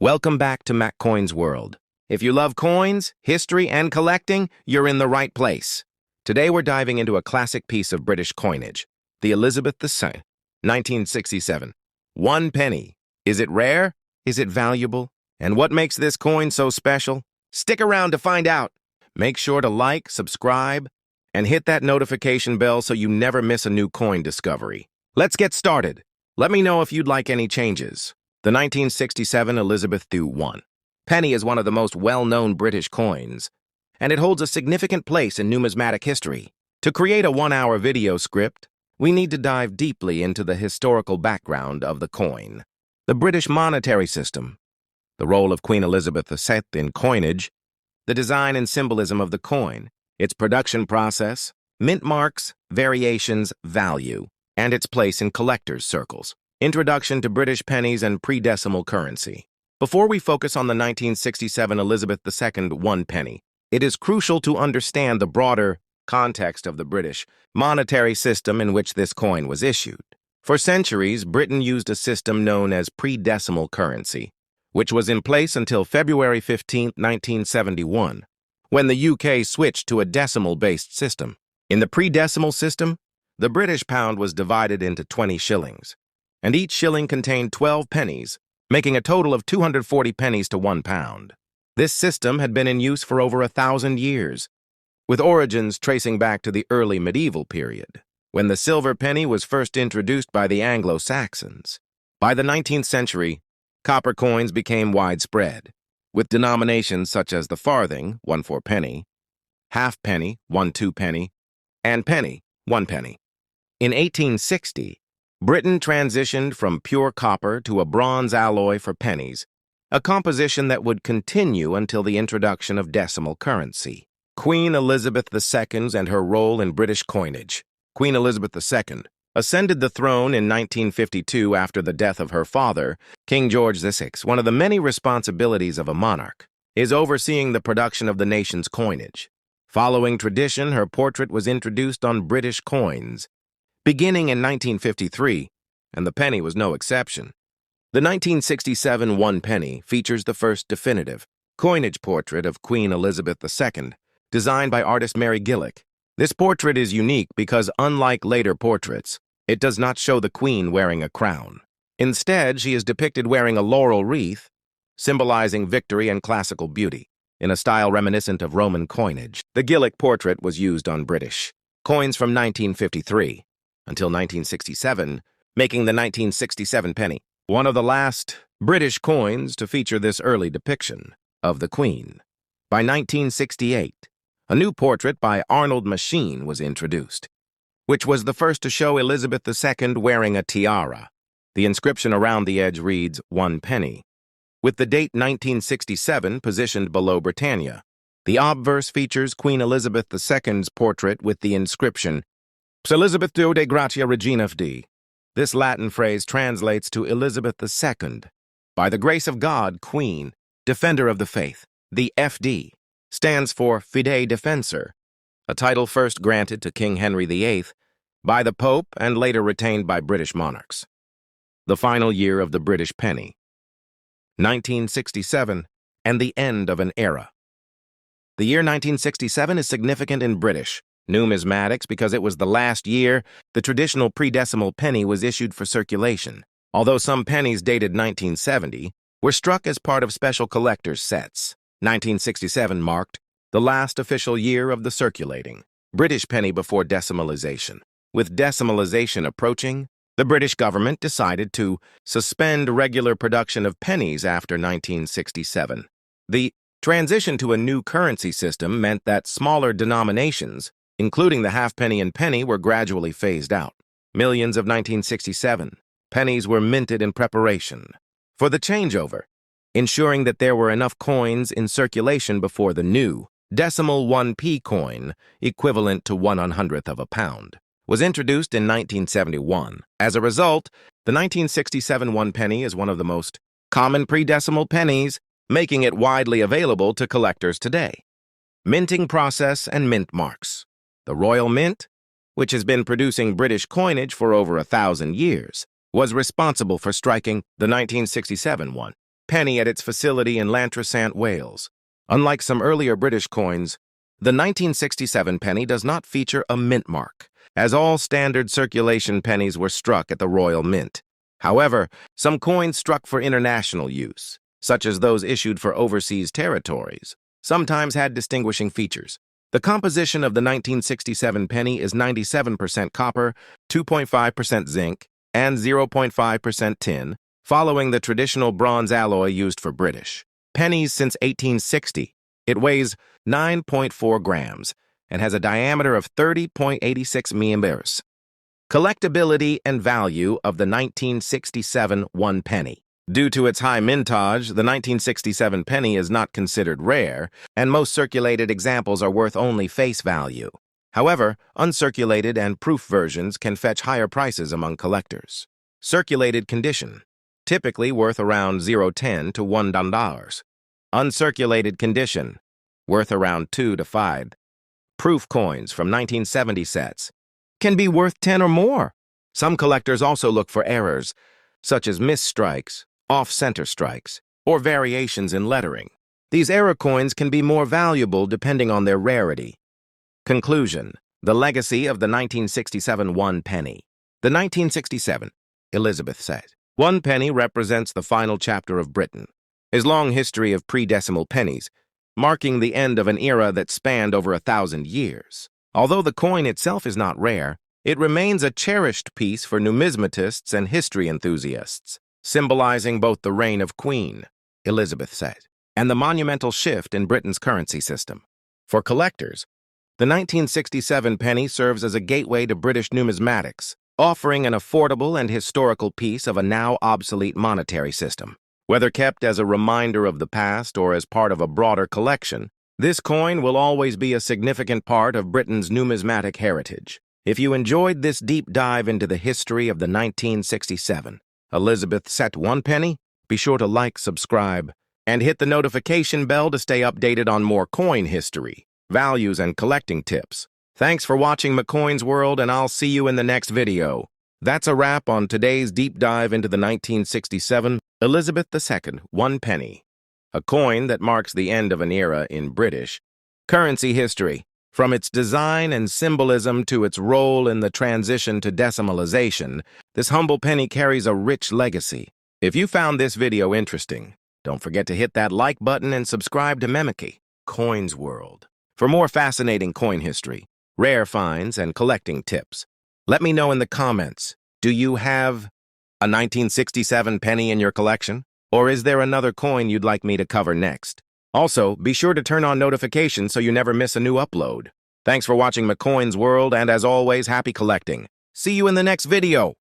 Welcome back to MacCoin's World. If you love coins, history, and collecting, you're in the right place. Today we're diving into a classic piece of British coinage, the Elizabeth II, 1967. 1 penny. Is it rare? Is it valuable? And what makes this coin so special? Stick around to find out. Make sure to like, subscribe, and hit that notification bell so you never miss a new coin discovery. Let's get started. Let me know if you'd like any changes. The 1967 Elizabeth II penny is one of the most well-known British coins, and it holds a significant place in numismatic history. To create a one-hour video script, we need to dive deeply into the historical background of the coin. The British monetary system, the role of Queen Elizabeth II in coinage, the design and symbolism of the coin, its production process, mint marks, variations, value, and its place in collectors' circles. Introduction to British pennies and pre-decimal currency. Before we focus on the 1967 Elizabeth II 1 penny, it is crucial to understand the broader context of the British monetary system in which this coin was issued. For centuries, Britain used a system known as pre-decimal currency, which was in place until February 15, 1971, when the UK switched to a decimal-based system. In the pre-decimal system, the British pound was divided into 20 shillings, and each shilling contained 12 pennies, making a total of 240 pennies to 1 pound. This system had been in use for over 1,000 years, with origins tracing back to the early medieval period, when the silver penny was first introduced by the Anglo-Saxons. By the 19th century, copper coins became widespread, with denominations such as the farthing, 1/4 penny, halfpenny, 1/2 penny, and penny, 1 penny. In 1860, Britain transitioned from pure copper to a bronze alloy for pennies, a composition that would continue until the introduction of decimal currency. Queen Elizabeth II and her role in British coinage. Queen Elizabeth II ascended the throne in 1952 after the death of her father, King George VI. One of the many responsibilities of a monarch is overseeing the production of the nation's coinage. Following tradition, her portrait was introduced on British coins, beginning in 1953, and the penny was no exception. The 1967 1 penny features the first definitive coinage portrait of Queen Elizabeth II, designed by artist Mary Gillick. This portrait is unique because, unlike later portraits, it does not show the Queen wearing a crown. Instead, she is depicted wearing a laurel wreath, symbolizing victory and classical beauty, in a style reminiscent of Roman coinage. The Gillick portrait was used on British coins from 1953 until 1967, making the 1967 penny one of the last British coins to feature this early depiction of the Queen. By 1968, a new portrait by Arnold Machine was introduced, which was the first to show Elizabeth II wearing a tiara. The inscription around the edge reads 1 penny, with the date 1967 positioned below Britannia. The obverse features Queen Elizabeth II's portrait with the inscription Elizabeth II de Gratia Regina Fd. This Latin phrase translates to Elizabeth II, by the grace of God, Queen, Defender of the Faith. The FD stands for Fidei Defensor, a title first granted to King Henry VIII by the Pope and later retained by British monarchs. The final year of the British penny, 1967, and the end of an era. The year 1967 is significant in British numismatics because it was the last year the traditional pre-decimal penny was issued for circulation. Although some pennies dated 1970 were struck as part of special collector's sets, 1967 marked the last official year of the circulating British penny before decimalization. With decimalization approaching, the British government decided to suspend regular production of pennies after 1967. The transition to a new currency system meant that smaller denominations, including the halfpenny and penny, were gradually phased out. Millions of 1967 pennies were minted in preparation for the changeover, ensuring that there were enough coins in circulation before the new decimal 1p coin, equivalent to 1/100th of a pound, was introduced in 1971. As a result, the 1967 1 penny is one of the most common pre-decimal pennies, making it widely available to collectors today. Minting process and mint marks. The Royal Mint, which has been producing British coinage for over 1,000 years, was responsible for striking the 1967 one. penny at its facility in Llantrisant, Wales. Unlike some earlier British coins, the 1967 penny does not feature a mint mark, as all standard circulation pennies were struck at the Royal Mint. However, some coins struck for international use, such as those issued for overseas territories, sometimes had distinguishing features. The composition of the 1967 penny is 97% copper, 2.5% zinc, and 0.5% tin, following the traditional bronze alloy used for British pennies since 1860. It weighs 9.4 grams and has a diameter of 30.86 millimeters. Collectability and value of the 1967 one penny. Due to its high mintage, the 1967 penny is not considered rare, and most circulated examples are worth only face value. However, uncirculated and proof versions can fetch higher prices among collectors. Circulated condition, typically worth around $0.10 to $1. Uncirculated condition, worth around $2 to $5. Proof coins from 1970 sets can be worth 10 or more. Some collectors also look for errors, such as missed strikes, off-center strikes, or variations in lettering. These error coins can be more valuable depending on their rarity. Conclusion: the legacy of the 1967 one penny. The 1967, Elizabeth said, one penny represents the final chapter of Britain, his long history of pre-decimal pennies, marking the end of an era that spanned over 1,000 years. Although the coin itself is not rare, it remains a cherished piece for numismatists and history enthusiasts, symbolizing both the reign of Queen, Elizabeth said, and the monumental shift in Britain's currency system. For collectors, the 1967 penny serves as a gateway to British numismatics, offering an affordable and historical piece of a now obsolete monetary system. Whether kept as a reminder of the past or as part of a broader collection, this coin will always be a significant part of Britain's numismatic heritage. If you enjoyed this deep dive into the history of the 1967 Elizabeth set one penny, be sure to like, subscribe, and hit the notification bell to stay updated on more coin history, values, and collecting tips. Thanks for watching McCoin's World, and I'll see you in the next video. That's a wrap on today's deep dive into the 1967 Elizabeth II one penny, a coin that marks the end of an era in British currency history. From its design and symbolism to its role in the transition to decimalization, this humble penny carries a rich legacy. If you found this video interesting, don't forget to hit that like button and subscribe to McCoin's World for more fascinating coin history, rare finds, and collecting tips. Let me know in the comments, do you have a 1967 penny in your collection? Or is there another coin you'd like me to cover next? Also, be sure to turn on notifications so you never miss a new upload. Thanks for watching McCoin's World, and as always, happy collecting. See you in the next video.